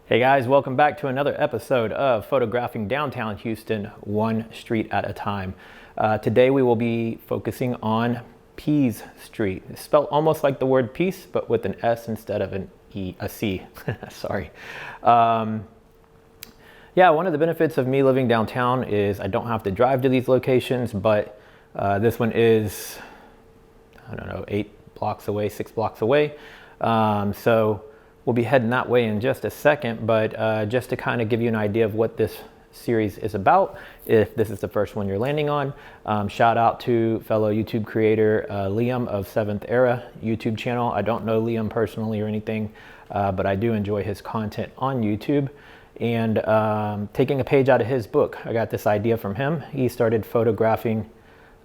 Hey guys, welcome back to another episode of Photographing Downtown Houston, one street at a time. Today we will be focusing on Pease Street. It's spelled almost like the word peace, but with an S instead of a C. Sorry. Yeah, one of the benefits of me living downtown is I don't have to drive to these locations, but this one is, I don't know, 8 blocks away, 6 blocks away. So we'll be heading that way in just a second, but just to kind of give you an idea of what this series is about, if this is the first one you're landing on, shout out to fellow YouTube creator Liam of 7th Era YouTube channel. I don't know Liam personally or anything, but I do enjoy his content on YouTube. And taking a page out of his book, I got this idea from him. He started photographing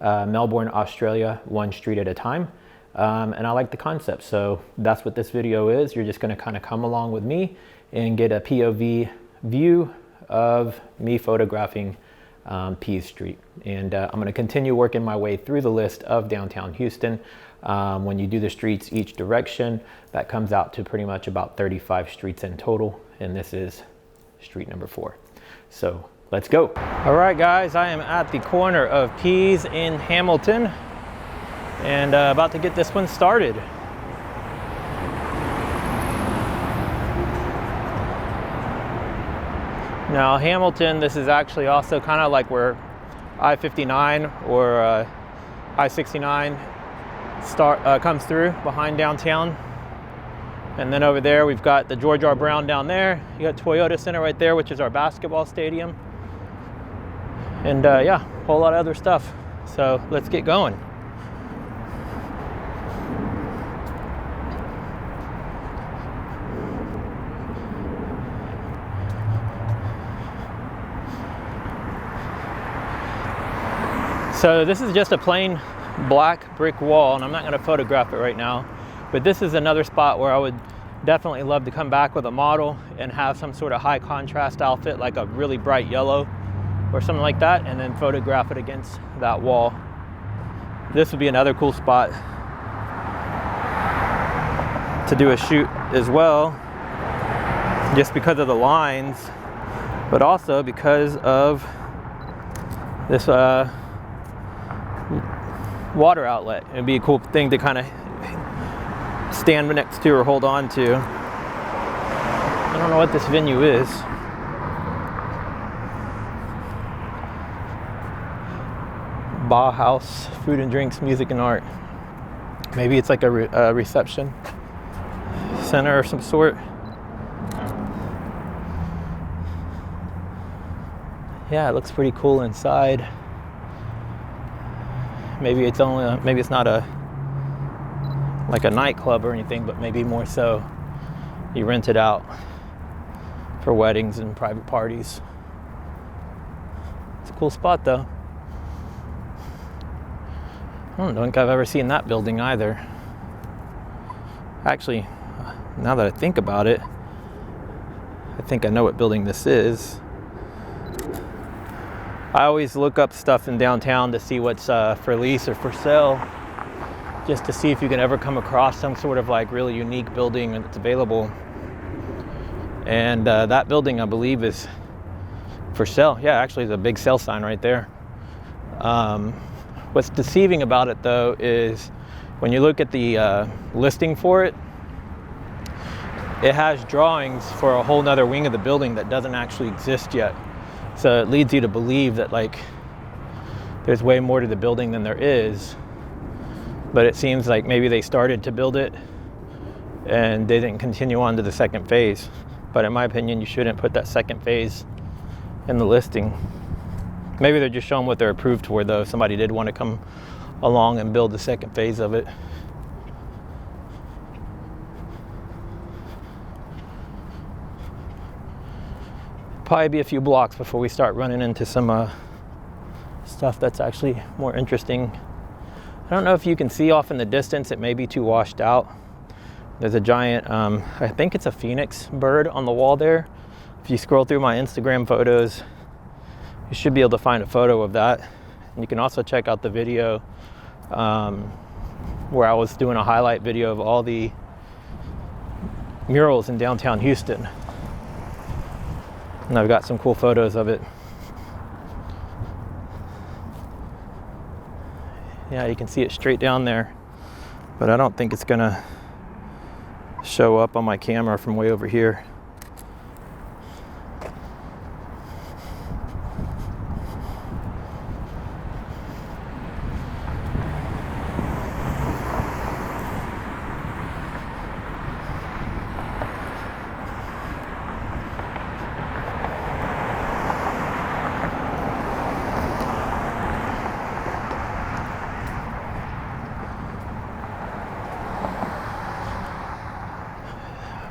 Melbourne, Australia, one street at a time. And I like the concept, so that's what this video is. You're just going to kind of come along with me and get a POV view of me photographing Pease Street. And I'm going to continue working my way through the list of downtown Houston. When you do the streets each direction, that comes out to pretty much about 35 streets in total, and this is street number 4. So let's go. All right guys, I am at the corner of Pease in Hamilton, and about to get this one started. Now Hamilton, this is actually also kind of like where I-59 or I-69 comes through behind downtown. And then over there we've got the George R. Brown down there. You got Toyota Center right there, which is our basketball stadium. And yeah, a whole lot of other stuff. So let's get going. So this is just a plain black brick wall, and I'm not going to photograph it right now, but this is another spot where I would definitely love to come back with a model and have some sort of high contrast outfit, like a really bright yellow or something like that, and then photograph it against that wall. This would be another cool spot to do a shoot as well, just because of the lines, but also because of this water outlet. It'd be a cool thing to kind of stand next to or hold on to. I don't know what this venue is. Bauhaus, food and drinks, music and art. Maybe it's like a reception center of some sort. Yeah, it looks pretty cool inside. Maybe it's not like a nightclub or anything, but maybe more so you rent it out for weddings and private parties. It's a cool spot though. I don't think I've ever seen that building either. Actually, now that I think about it, I think I know what building this is. I always look up stuff in downtown to see what's for lease or for sale, just to see if you can ever come across some sort of like really unique building that's available. And that building, I believe, is for sale. Yeah, actually there's a big sale sign right there. What's deceiving about it though is when you look at the listing for it, it has drawings for a whole nother wing of the building that doesn't actually exist yet. So it leads you to believe that like there's way more to the building than there is. But it seems like maybe they started to build it and they didn't continue on to the second phase. But in my opinion, you shouldn't put that second phase in the listing. Maybe they're just showing what they're approved for though. If somebody did want to come along and build the second phase of it. Probably be a few blocks before we start running into some stuff that's actually more interesting. I don't know if you can see off in the distance, it may be too washed out. There's a giant, I think it's a phoenix bird on the wall there. If you scroll through my Instagram photos, you should be able to find a photo of that. And you can also check out the video where I was doing a highlight video of all the murals in downtown Houston. And I've got some cool photos of it. Yeah, you can see it straight down there, but I don't think it's gonna show up on my camera from way over here.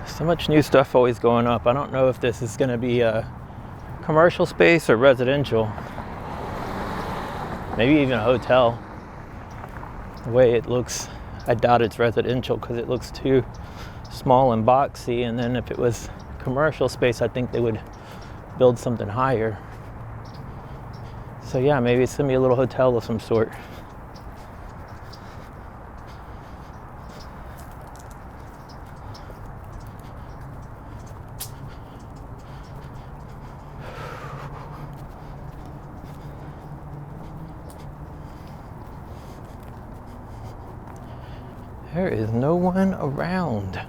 So much new stuff always going up. I don't know if this is going to be a commercial space or residential. Maybe even a hotel. The way it looks, I doubt it's residential because it looks too small and boxy. And then if it was commercial space, I think they would build something higher. So yeah, maybe it's going to be a little hotel of some sort. There is no one around.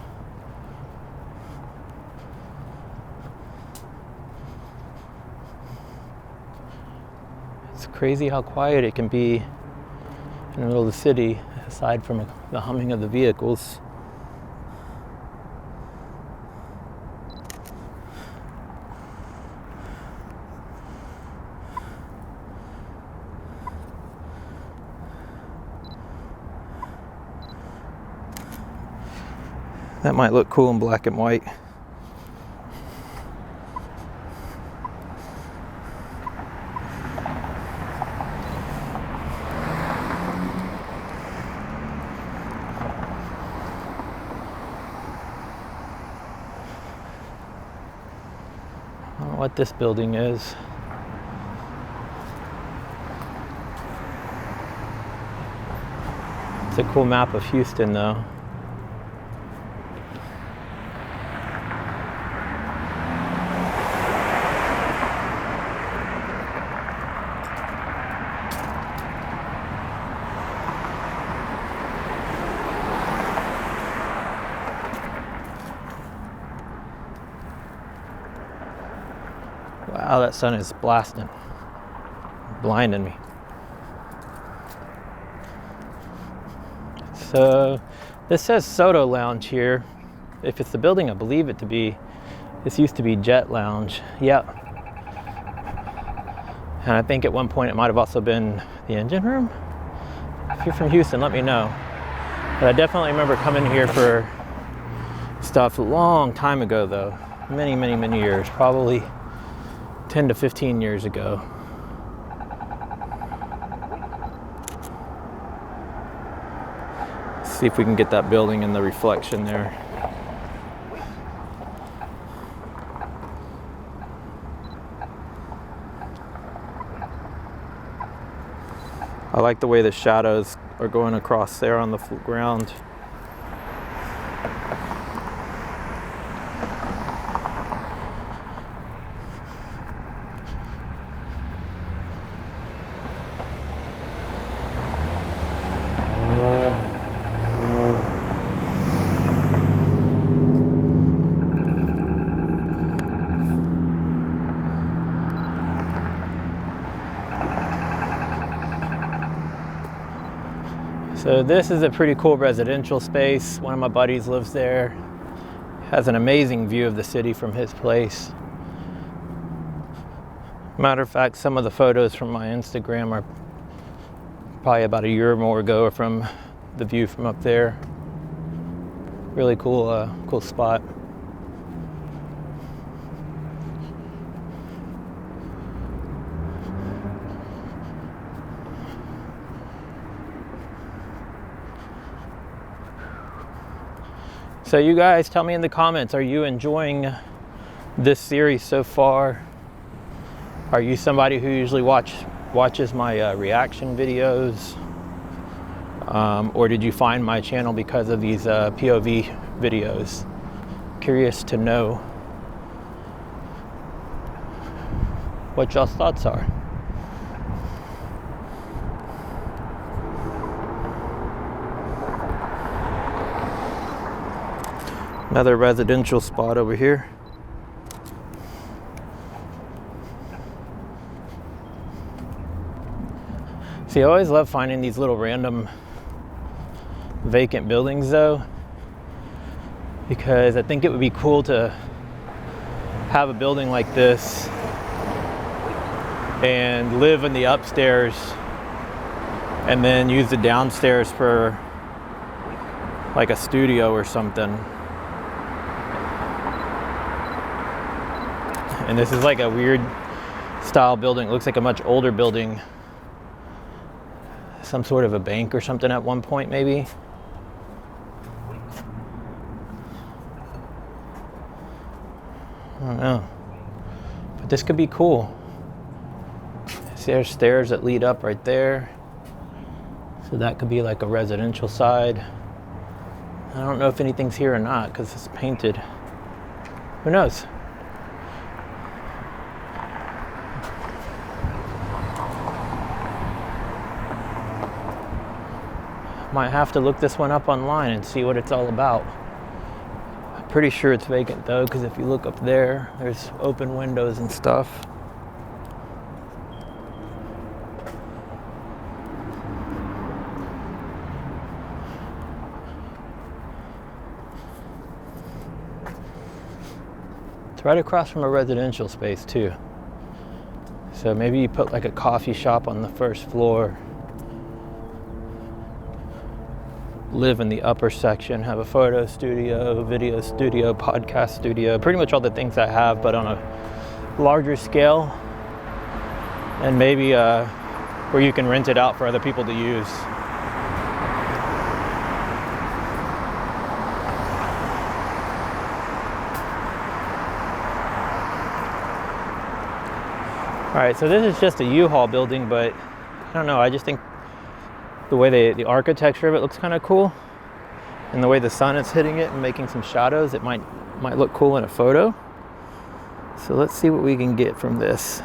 It's crazy how quiet it can be in the middle of the city, aside from the humming of the vehicles. That might look cool in black and white. I don't know what this building is. It's a cool map of Houston though. Wow, that sun is blasting, blinding me. So this says Soda Lounge here. If it's the building I believe it to be, this used to be Jet Lounge. Yep. And I think at one point it might have also been the engine room. If you're from Houston, let me know. But I definitely remember coming here for stuff a long time ago though. Many, many, many years, probably 10 to 15 years ago. Let's see if we can get that building in the reflection there. I like the way the shadows are going across there on the ground. So this is a pretty cool residential space. One of my buddies lives there. Has an amazing view of the city from his place. Matter of fact, some of the photos from my Instagram are probably about a year or more ago from the view from up there. Really cool, cool spot. So you guys tell me in the comments, are you enjoying this series so far? Are you somebody who usually watches my reaction videos? Or did you find my channel because of these POV videos? Curious to know. what y'all's thoughts are. Another residential spot over here. See, I always love finding these little random vacant buildings though, because I think it would be cool to have a building like this and live in the upstairs and then use the downstairs for like a studio or something. And this is like a weird style building. It looks like a much older building. Some sort of a bank or something at one point, maybe. I don't know. But this could be cool. There's stairs that lead up right there. So that could be like a residential side. I don't know if anything's here or not because it's painted. Who knows? Might have to look this one up online and see what it's all about. I'm pretty sure it's vacant though, because if you look up there, there's open windows and stuff. It's right across from a residential space too. So maybe you put like a coffee shop on the first floor. Live in the upper section, have a photo studio, video studio, podcast studio, pretty much all the things I have, but on a larger scale, and maybe where you can rent it out for other people to use. All right, so this is just a U-Haul building, but I don't know, I just think the way the architecture of it looks kind of cool, and the way the sun is hitting it and making some shadows, it might look cool in a photo. So let's see what we can get from this.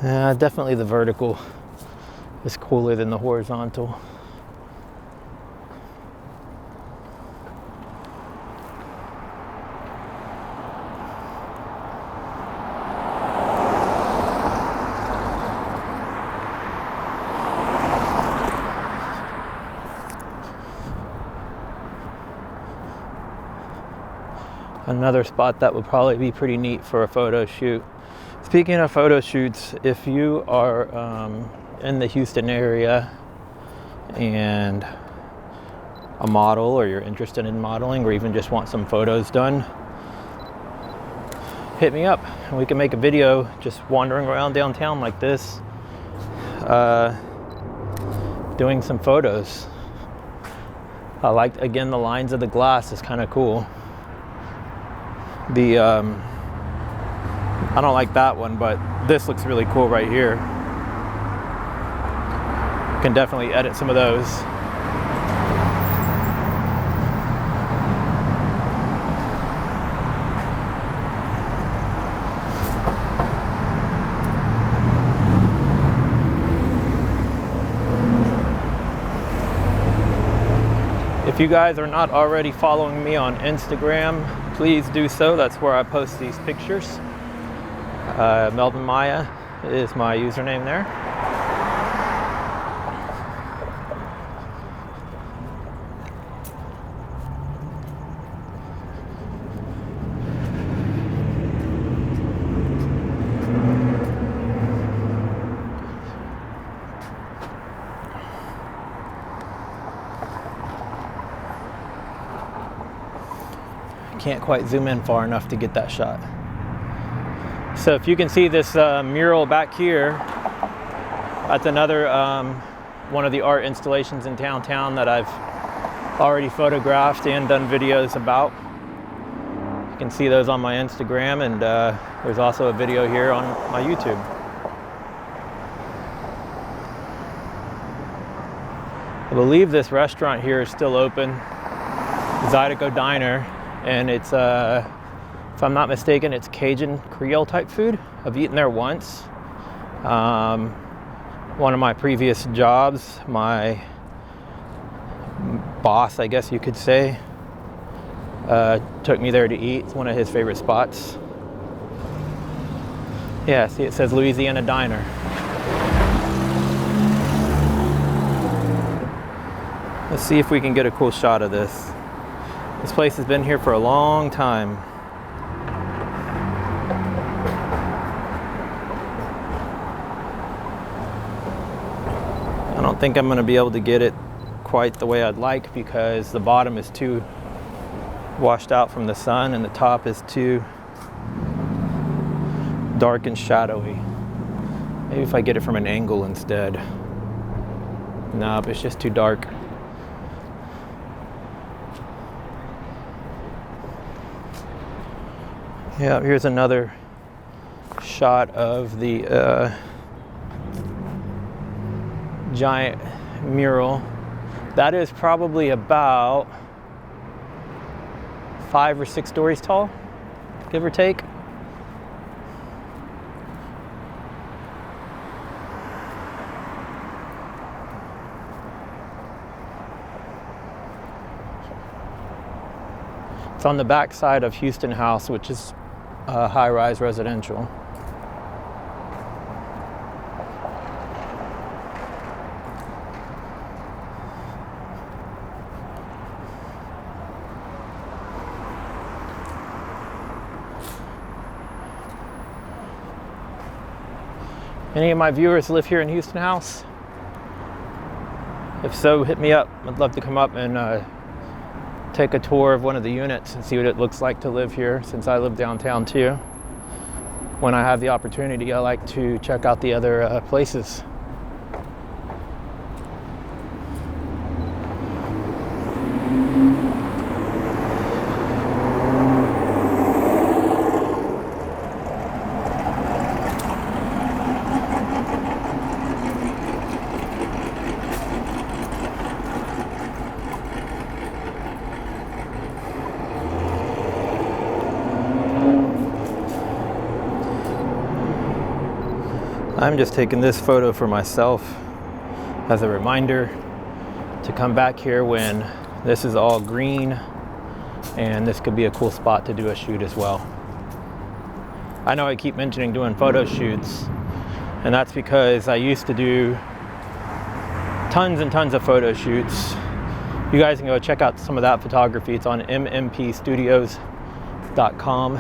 Definitely the vertical is cooler than the horizontal. Another spot that would probably be pretty neat for a photo shoot. Speaking of photo shoots, if you are in the Houston area and a model, or you're interested in modeling, or even just want some photos done, hit me up and we can make a video just wandering around downtown like this, doing some photos. I like, again, the lines of the glass is kind of cool. I don't like that one, but this looks really cool right here. Can definitely edit some of those. If you guys are not already following me on Instagram, please do so. That's where I post these pictures. Melvin Maya is my username there. Can't quite zoom in far enough to get that shot. So if you can see this mural back here, that's another one of the art installations in downtown that I've already photographed and done videos about. You can see those on my Instagram, and there's also a video here on my YouTube. I believe this restaurant here is still open. Zydeco Diner, and it's if I'm not mistaken, it's Cajun Creole type food. I've eaten there once. One of my previous jobs, my boss, I guess you could say, took me there to eat. It's one of his favorite spots. Yeah, see, it says Louisiana Diner. Let's see if we can get a cool shot of this. This place has been here for a long time. I don't think I'm going to be able to get it quite the way I'd like because the bottom is too washed out from the sun and the top is too dark and shadowy. Maybe if I get it from an angle instead. Nope, it's just too dark. Yeah, here's another shot of the giant mural. That is probably about 5 or 6 stories tall, give or take. It's on the back side of Houston House, which is high-rise residential. Any of my viewers live here in Houston House? If so, hit me up. I'd love to come up and take a tour of one of the units and see what it looks like to live here, since I live downtown too. When I have the opportunity, I like to check out the other places. I'm just taking this photo for myself as a reminder to come back here when this is all green, and this could be a cool spot to do a shoot as well. I know I keep mentioning doing photo shoots, and that's because I used to do tons and tons of photo shoots. You guys can go check out some of that photography. It's on mmpstudios.com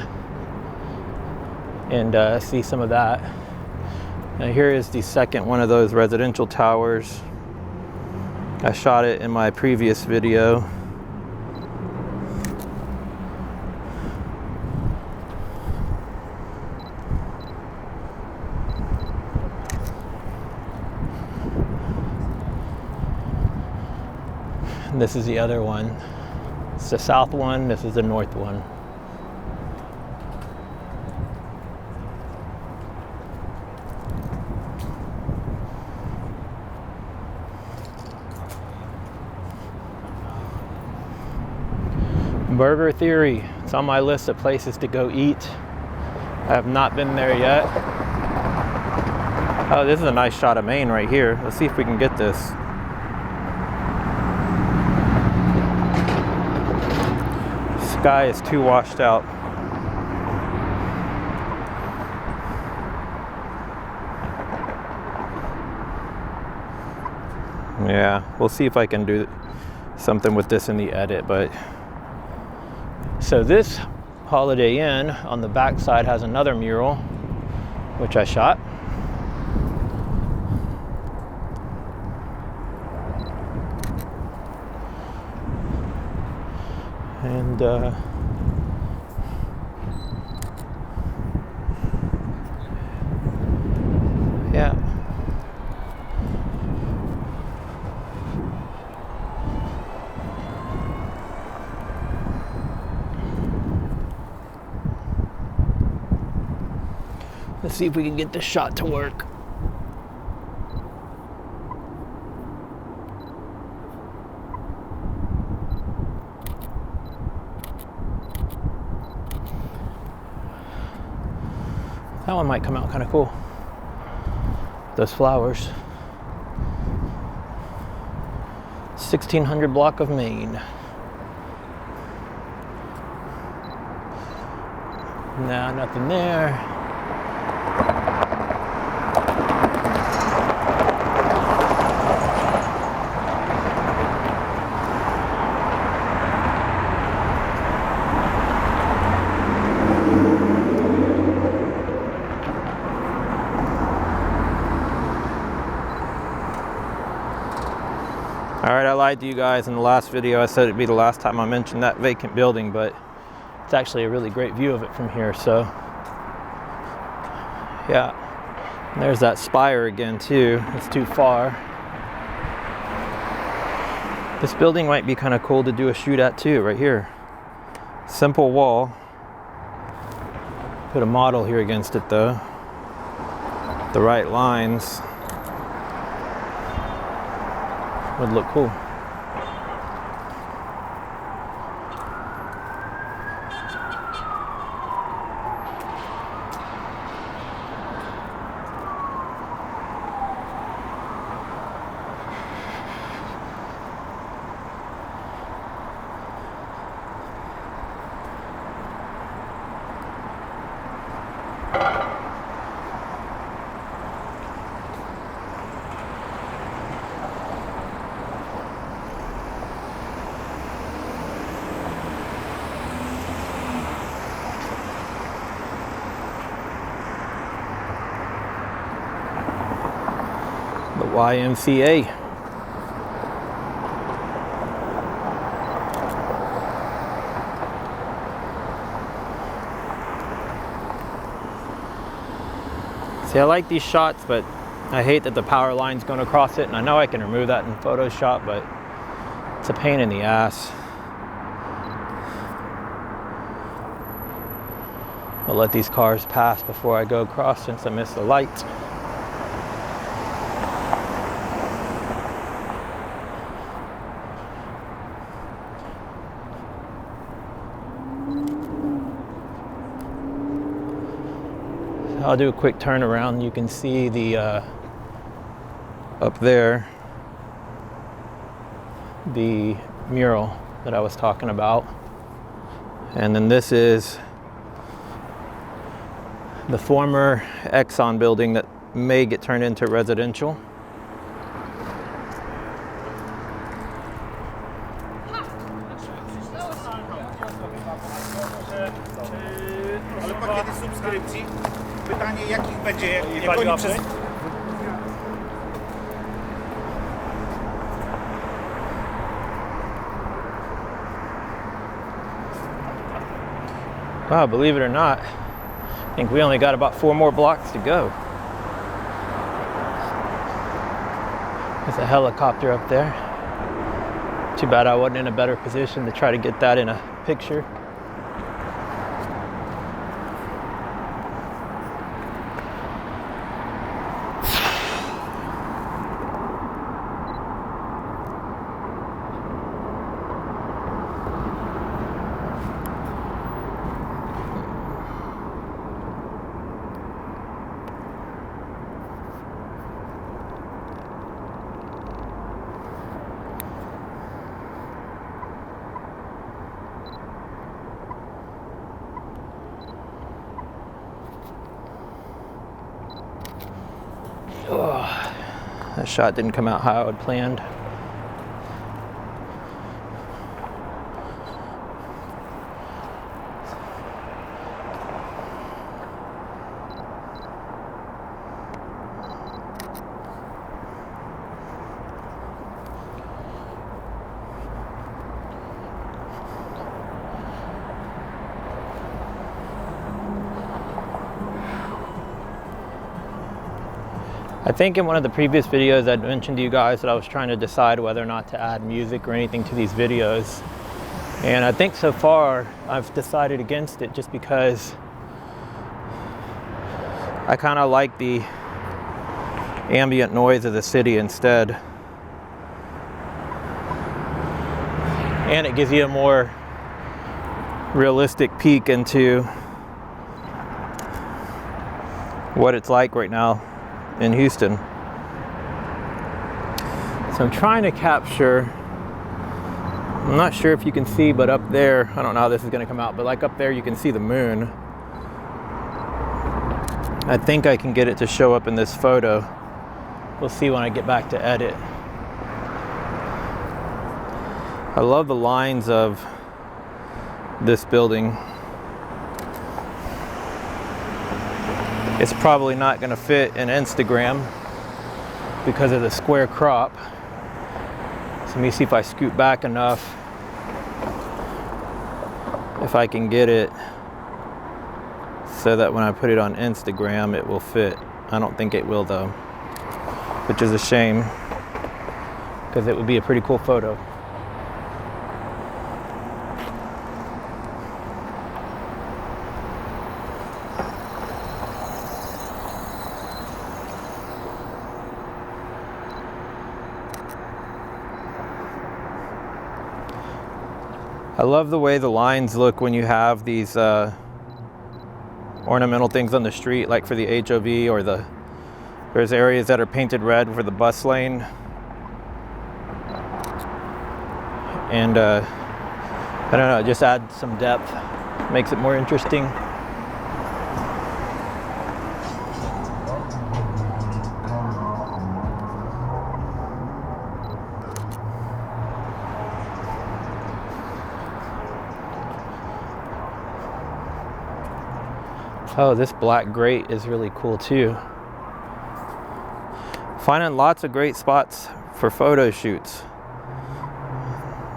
and see some of that. Now here is the second one of those residential towers. I shot it in my previous video. And this is the other one. It's the south one, this is the north one. Burger Theory, it's on my list of places to go eat. I have not been there yet. Oh, this is a nice shot of Maine right here. Let's see if we can get this. Sky is too washed out. Yeah, we'll see if I can do something with this in the edit, but so this Holiday Inn on the back side has another mural, which I shot. And yeah. Let's see if we can get this shot to work. That one might come out kind of cool. Those flowers. 1600 block of Maine. Nah, nothing there. Alright, I lied to you guys in the last video. I said it'd be the last time I mentioned that vacant building, but it's actually a really great view of it from here, so yeah. And there's that spire again too. It's too far. This building might be kind of cool to do a shoot at too, right here. Simple wall. Put a model here against it though. The right lines would look cool. The YMCA. See, I like these shots, but I hate that the power line's going across it, and I know I can remove that in Photoshop, but it's a pain in the ass. I'll let these cars pass before I go across since I missed the light. I'll do a quick turnaround. You can see the up there, the mural that I was talking about, and then this is the former Exxon building that may get turned into residential. Pytanie, jakich będzie, jak oni przez... Wow, believe it or not, I think we only got about 4 more blocks to go. There's a helicopter up there. Too bad I wasn't in a better position to try to get that in a picture. Oh, that shot didn't come out how I had planned. I think in one of the previous videos I'd mentioned to you guys that I was trying to decide whether or not to add music or anything to these videos. And I think so far I've decided against it just because I kind of like the ambient noise of the city instead. And it gives you a more realistic peek into what it's like right now in Houston. So I'm trying to capture, I'm not sure if you can see, but up there, I don't know how this is going to come out, but like up there you can see the moon. I think I can get it to show up in this photo. We'll see when I get back to edit. I love the lines of this building. It's probably not going to fit in Instagram because of the square crop. So let me see if I scoot back enough, if I can get it so that when I put it on Instagram it will fit. I don't think it will though, which is a shame because it would be a pretty cool photo. I love the way the lines look when you have these ornamental things on the street, like for the HOV, or there's areas that are painted red for the bus lane. And I don't know, it just adds some depth, makes it more interesting. Oh, this black grate is really cool too. Finding lots of great spots for photo shoots.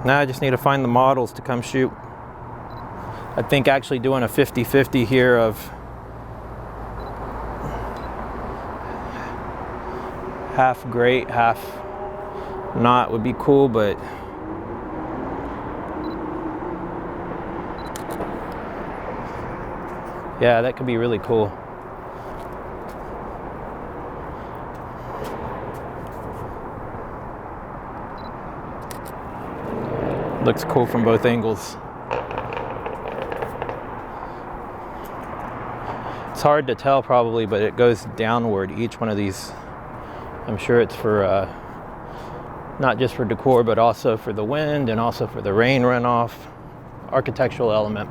Now I just need to find the models to come shoot. I think actually doing a 50-50 here of half grate, half not would be cool, but yeah, that could be really cool. Looks cool from both angles. It's hard to tell probably, but it goes downward, each one of these. I'm sure it's for not just for decor, but also for the wind and also for the rain runoff, architectural element.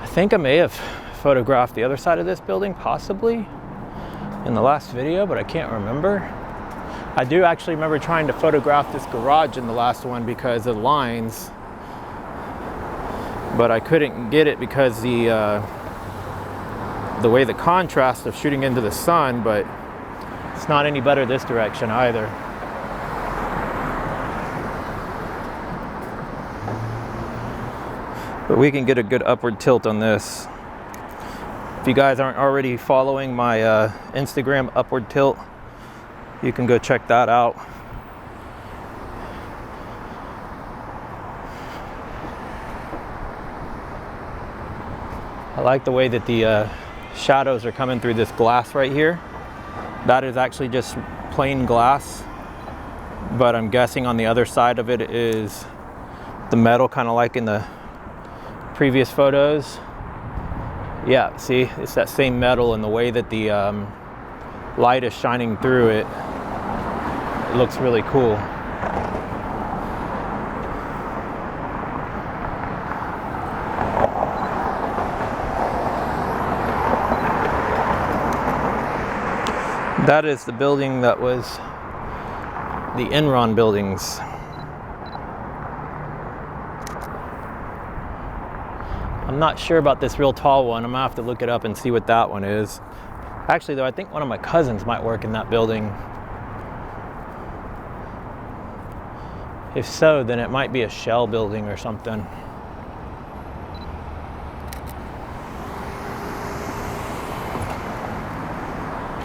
I think I may have photographed the other side of this building, possibly, in the last video, but I can't remember. I do actually remember trying to photograph this garage in the last one because of the lines, but I couldn't get it because the way the contrast of shooting into the sun, but it's not any better this direction either. But we can get a good upward tilt on this. If you guys aren't already following my Instagram upward tilt, you can go check that out. I like the way that the shadows are coming through this glass right here. That is actually just plain glass, but I'm guessing on the other side of it is the metal, kind of like in the previous photos. Yeah, see, it's that same metal, and the way that the light is shining through it, it looks really cool. That is the building that was the Enron buildings. I'm not sure about this real tall one. I'm gonna have to look it up and see what that one is. Actually though, I think one of my cousins might work in that building. If so, then it might be a shell building or something.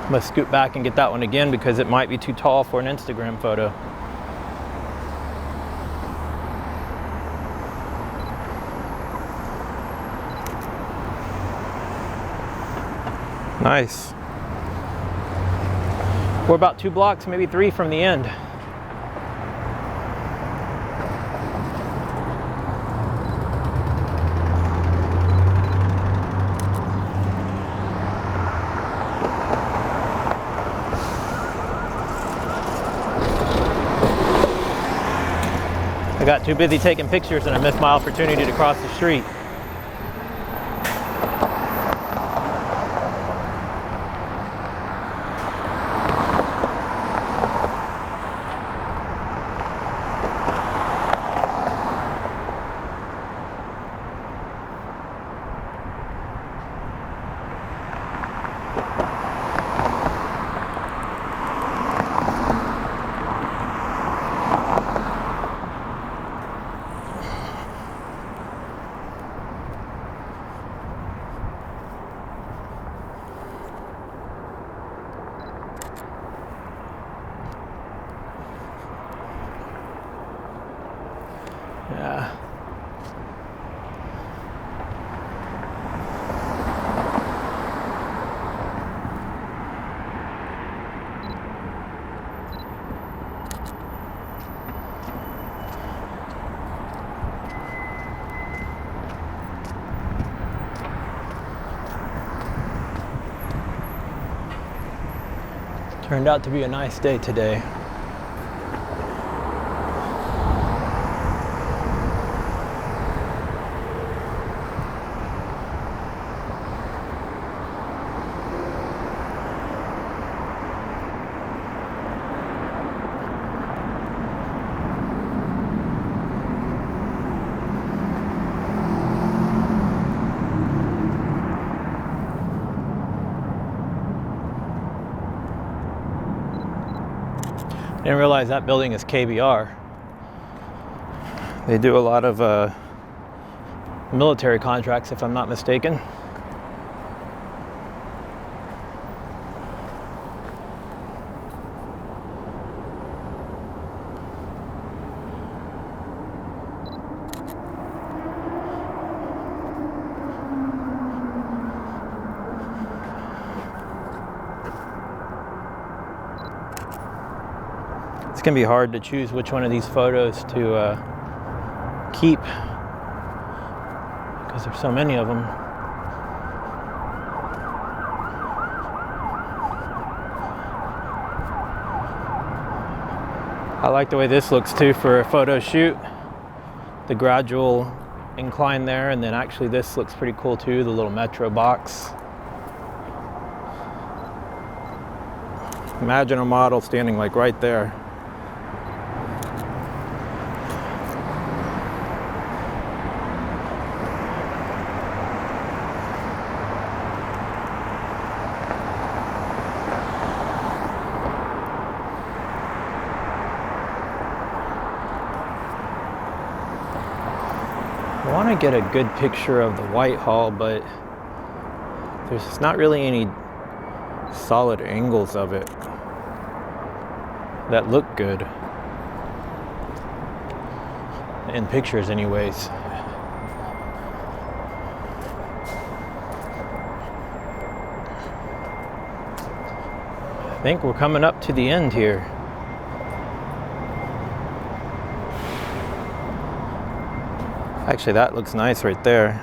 I'm gonna scoot back and get that one again because it might be too tall for an Instagram photo. Nice. We're about 2 blocks, maybe 3 from the end. got too busy taking pictures and I missed my opportunity to cross the street. Yeah. Turned out to be a nice day today. Didn't realize that building is KBR. They do a lot of military contracts, if I'm not mistaken. It's gonna be hard to choose which one of these photos to keep because there's so many of them. I like the way this looks too for a photo shoot. The gradual incline there, and then actually this looks pretty cool too, the little metro box. Imagine a model standing like right there. I want to get a good picture of the Whitehall, but there's not really any solid angles of it that look good in pictures anyways. I think we're coming up to the end here. Actually, that looks nice right there.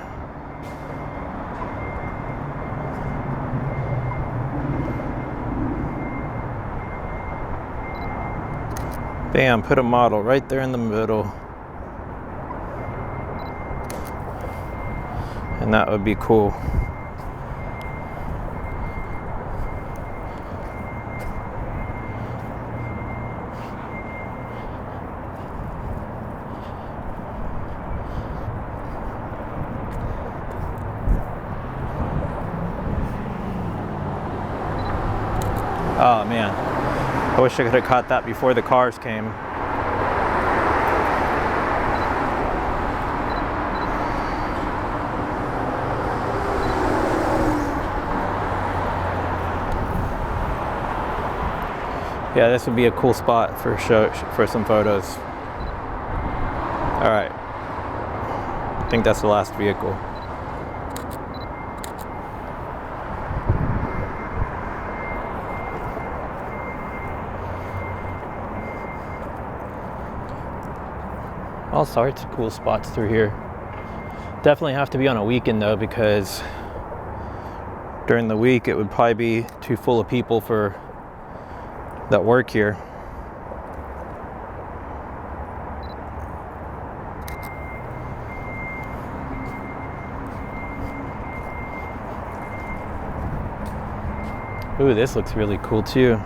Bam, put a model right there in the middle. And that would be cool. Oh man, I wish I could have caught that before the cars came. Yeah, this would be a cool spot for some photos. All right, I think that's the last vehicle. All sorts of cool spots through here. Definitely have to be on a weekend though, because during the week it would probably be too full of people for that work here. Ooh, this looks really cool too.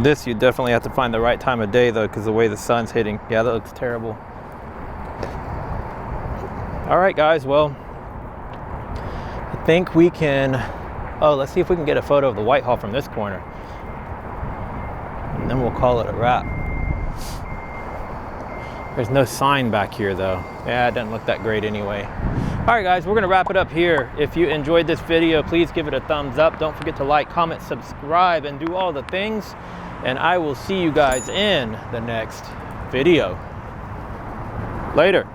This you definitely have to find the right time of day though, because the way the sun's hitting. Yeah, that looks terrible. All right, guys, well, I think we can, oh, let's see if we can get a photo of the Whitehall from this corner. And then we'll call it a wrap. There's no sign back here though. Yeah, it doesn't look that great anyway. All right, guys, we're gonna wrap it up here. If you enjoyed this video, please give it a thumbs up. Don't forget to like, comment, subscribe, and do all the things. And I will see you guys in the next video. Later.